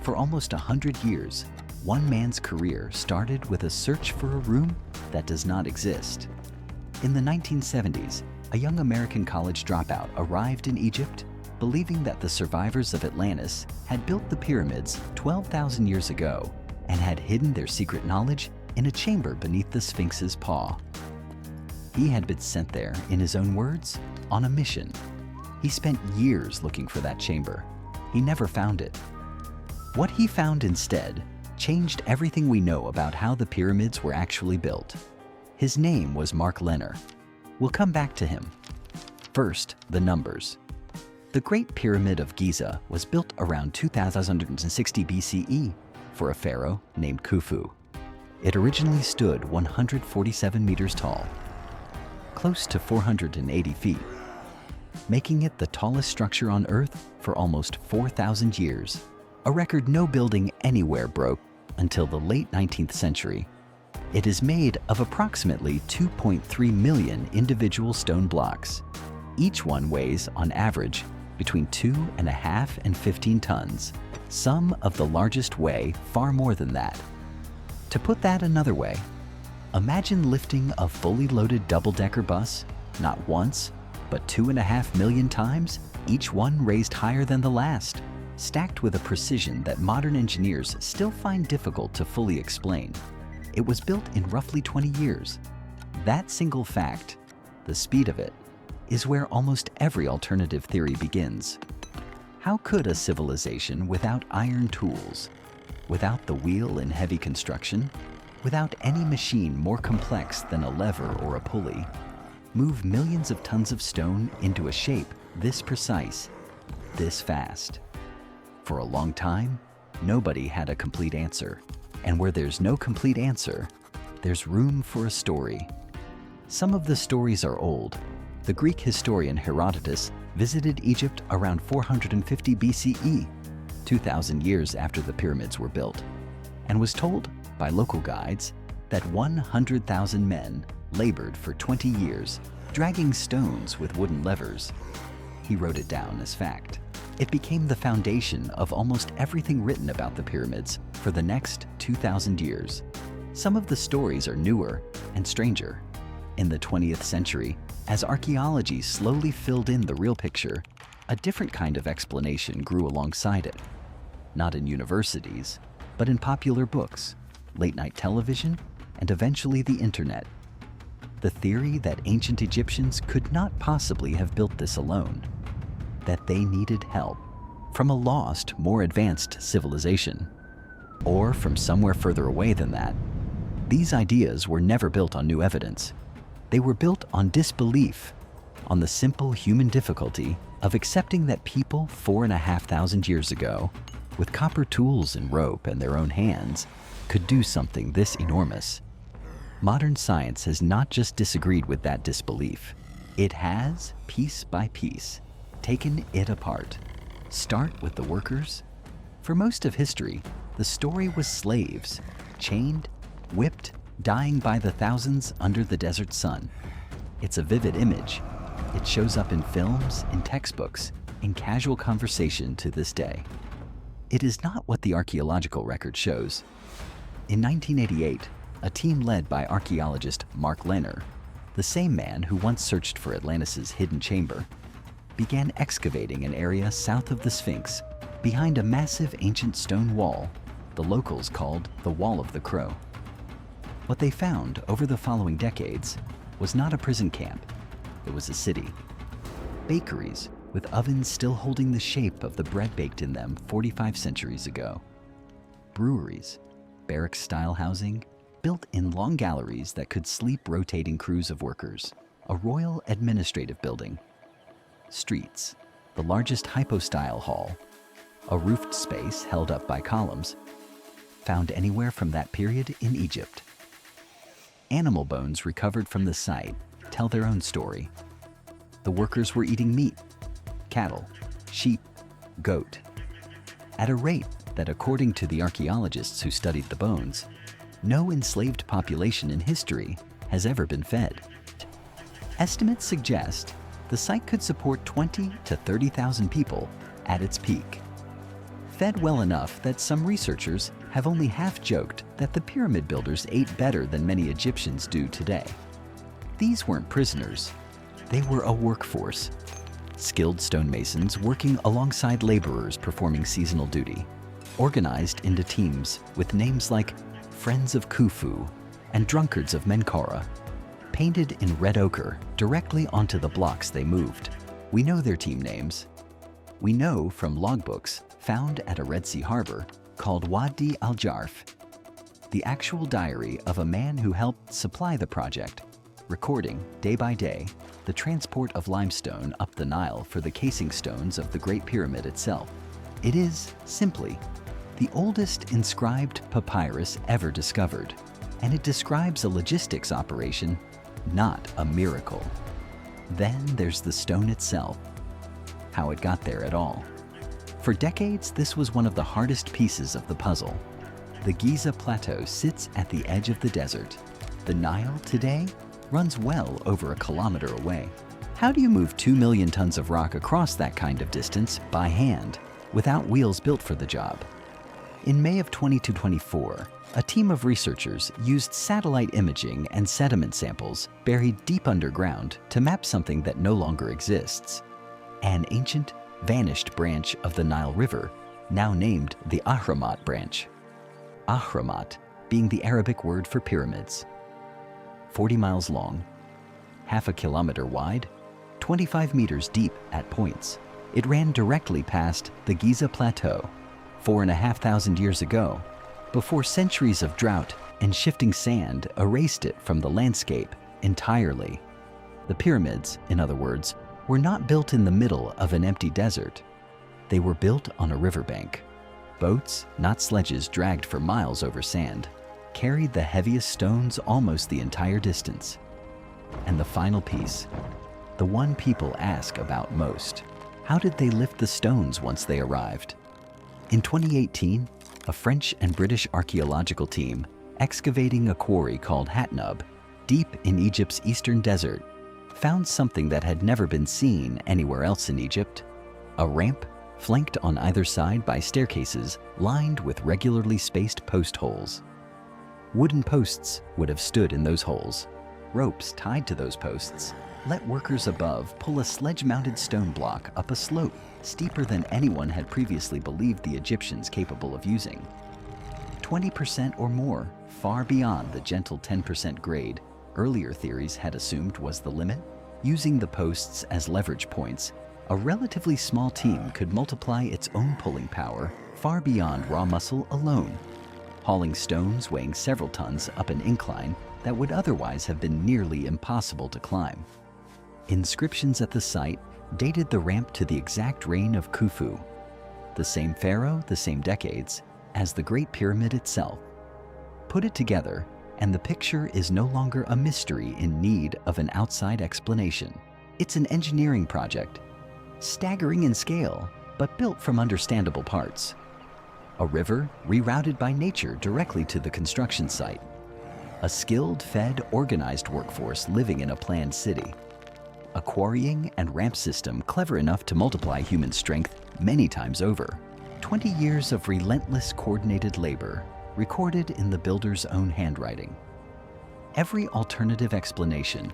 For almost 100 years, one man's career started with a search for a room that does not exist. In the 1970s, a young American college dropout arrived in Egypt, believing that the survivors of Atlantis had built the pyramids 12,000 years ago and had hidden their secret knowledge in a chamber beneath the Sphinx's paw. He had been sent there, in his own words, on a mission. He spent years looking for that chamber. He never found it. What he found instead changed everything we know about how the pyramids were actually built. His name was Mark Lehner. We'll come back to him. First, the numbers. The Great Pyramid of Giza was built around 2060 BCE for a pharaoh named Khufu. It originally stood 147 meters tall, close to 480 feet, making it the tallest structure on Earth for almost 4,000 years, a record no building anywhere broke until the late 19th century. It is made of approximately 2.3 million individual stone blocks. Each one weighs, on average, between 2.5 and 15 tons. Some of the largest weigh far more than that. To put that another way, imagine lifting a fully loaded double-decker bus, not once, but 2.5 million times, each one raised higher than the last, stacked with a precision that modern engineers still find difficult to fully explain. It was built in roughly 20 years. That single fact, the speed of it, is where almost every alternative theory begins. How could a civilization without iron tools, without the wheel in heavy construction, without any machine more complex than a lever or a pulley, move millions of tons of stone into a shape this precise, this fast? For a long time, nobody had a complete answer. And where there's no complete answer, there's room for a story. Some of the stories are old. The Greek historian Herodotus visited Egypt around 450 BCE, 2,000 years after the pyramids were built, and was told by local guides that 100,000 men labored for 20 years, dragging stones with wooden levers. He wrote it down as fact. It became the foundation of almost everything written about the pyramids for the next 2,000 years. Some of the stories are newer and stranger. In the 20th century, as archaeology slowly filled in the real picture, a different kind of explanation grew alongside it. Not in universities, but in popular books, late-night television, and eventually the internet. The theory that ancient Egyptians could not possibly have built this alone, that they needed help from a lost, more advanced civilization, or from somewhere further away than that. These ideas were never built on new evidence. They were built on disbelief, on the simple human difficulty of accepting that people 4,500 years ago, with copper tools and rope and their own hands, could do something this enormous. Modern science has not just disagreed with that disbelief. It has, piece by piece, taken it apart. Start with the workers. For most of history, the story was slaves, chained, whipped, dying by the thousands under the desert sun. It's a vivid image. It shows up in films, in textbooks, in casual conversation to this day. It is not what the archaeological record shows. In 1988, a team led by archaeologist Mark Lehner, the same man who once searched for Atlantis' hidden chamber, began excavating an area south of the Sphinx behind a massive ancient stone wall the locals called the Wall of the Crow. What they found over the following decades was not a prison camp, it was a city. Bakeries with ovens still holding the shape of the bread baked in them 45 centuries ago. Breweries, barracks-style housing, built in long galleries that could sleep rotating crews of workers. A royal administrative building. Streets, the largest hypostyle hall, a roofed space held up by columns, found anywhere from that period in Egypt. Animal bones recovered from the site tell their own story. The workers were eating meat, cattle, sheep, goat, at a rate that, according to the archaeologists who studied the bones, no enslaved population in history has ever been fed. Estimates suggest the site could support 20,000 to 30,000 people at its peak. fed well enough that some researchers have only half joked that the pyramid builders ate better than many Egyptians do today. These weren't prisoners. They were a workforce. Skilled stonemasons working alongside laborers performing seasonal duty, organized into teams with names like Friends of Khufu and Drunkards of Menkaura, painted in red ochre directly onto the blocks they moved. We know their team names. We know from logbooks found at a Red Sea harbor called Wadi al-Jarf, the actual diary of a man who helped supply the project, recording day by day the transport of limestone up the Nile for the casing stones of the Great Pyramid itself. It is, simply, the oldest inscribed papyrus ever discovered, and it describes a logistics operation, not a miracle. Then there's the stone itself, how it got there at all. For decades, this was one of the hardest pieces of the puzzle. The Giza Plateau sits at the edge of the desert. The Nile, today, runs well over a kilometer away. How do you move 2 million tons of rock across that kind of distance by hand without wheels built for the job? In May of 2024, a team of researchers used satellite imaging and sediment samples buried deep underground to map something that no longer exists. An ancient, vanished branch of the Nile River, now named the Ahramat branch. Ahramat being the Arabic word for pyramids. 40 miles long, half a kilometer wide, 25 meters deep at points. It ran directly past the Giza Plateau 4,500 years ago, before centuries of drought and shifting sand erased it from the landscape entirely. The pyramids, in other words, were not built in the middle of an empty desert. They were built on a riverbank. Boats, not sledges dragged for miles over sand, carried the heaviest stones almost the entire distance. And the final piece, the one people ask about most: how did they lift the stones once they arrived? In 2018, a French and British archaeological team excavating a quarry called Hatnub, deep in Egypt's eastern desert, found something that had never been seen anywhere else in Egypt: a ramp flanked on either side by staircases lined with regularly spaced post holes. Wooden posts would have stood in those holes. Ropes tied to those posts let workers above pull a sledge-mounted stone block up a slope steeper than anyone had previously believed the Egyptians capable of using. 20% or more, far beyond the gentle 10% grade earlier theories had assumed was the limit. Using the posts as leverage points, a relatively small team could multiply its own pulling power far beyond raw muscle alone, hauling stones weighing several tons up an incline that would otherwise have been nearly impossible to climb. Inscriptions at the site dated the ramp to the exact reign of Khufu, the same pharaoh, the same decades, as the Great Pyramid itself. Put it together, and the picture is no longer a mystery in need of an outside explanation. It's an engineering project, staggering in scale, but built from understandable parts. A river rerouted by nature directly to the construction site. A skilled, fed, organized workforce living in a planned city. A quarrying and ramp system clever enough to multiply human strength many times over. 20 years of relentless coordinated labor recorded in the builder's own handwriting. Every alternative explanation,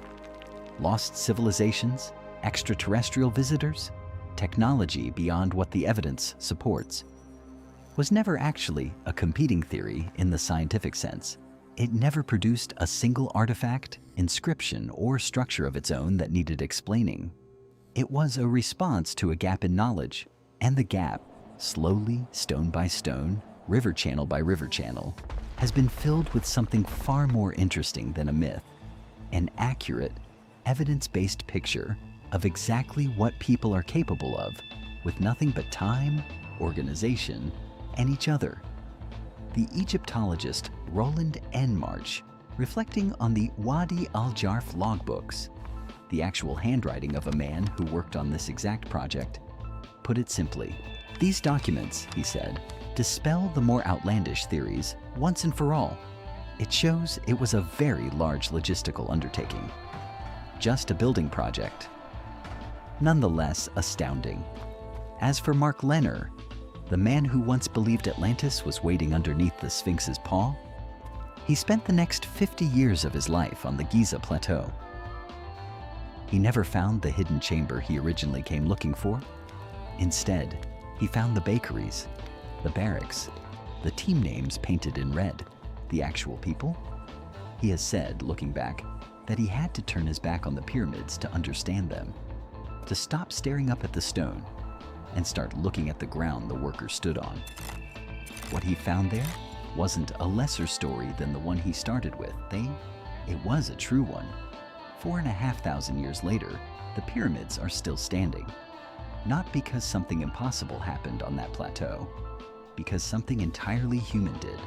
lost civilizations, extraterrestrial visitors, technology beyond what the evidence supports, was never actually a competing theory in the scientific sense. It never produced a single artifact, inscription, or structure of its own that needed explaining. It was a response to a gap in knowledge, and the gap, slowly, stone by stone, river channel by river channel, has been filled with something far more interesting than a myth: an accurate, evidence-based picture of exactly what people are capable of with nothing but time, organization, and each other. The Egyptologist Roland N. March, reflecting on the Wadi al-Jarf logbooks, the actual handwriting of a man who worked on this exact project, put it simply: these documents, he said, dispel the more outlandish theories once and for all. It shows it was a very large logistical undertaking. Just a building project. Nonetheless astounding. As for Mark Lenner, the man who once believed Atlantis was waiting underneath the Sphinx's paw, he spent the next 50 years of his life on the Giza Plateau. He never found the hidden chamber he originally came looking for. Instead, he found the bakeries, the barracks, the team names painted in red, the actual people. He has said, looking back, that he had to turn his back on the pyramids to understand them, to stop staring up at the stone and start looking at the ground the workers stood on. What he found there wasn't a lesser story than the one he started with. It was a true one. 4,500 years later, the pyramids are still standing. Not because something impossible happened on that plateau, because something entirely human did.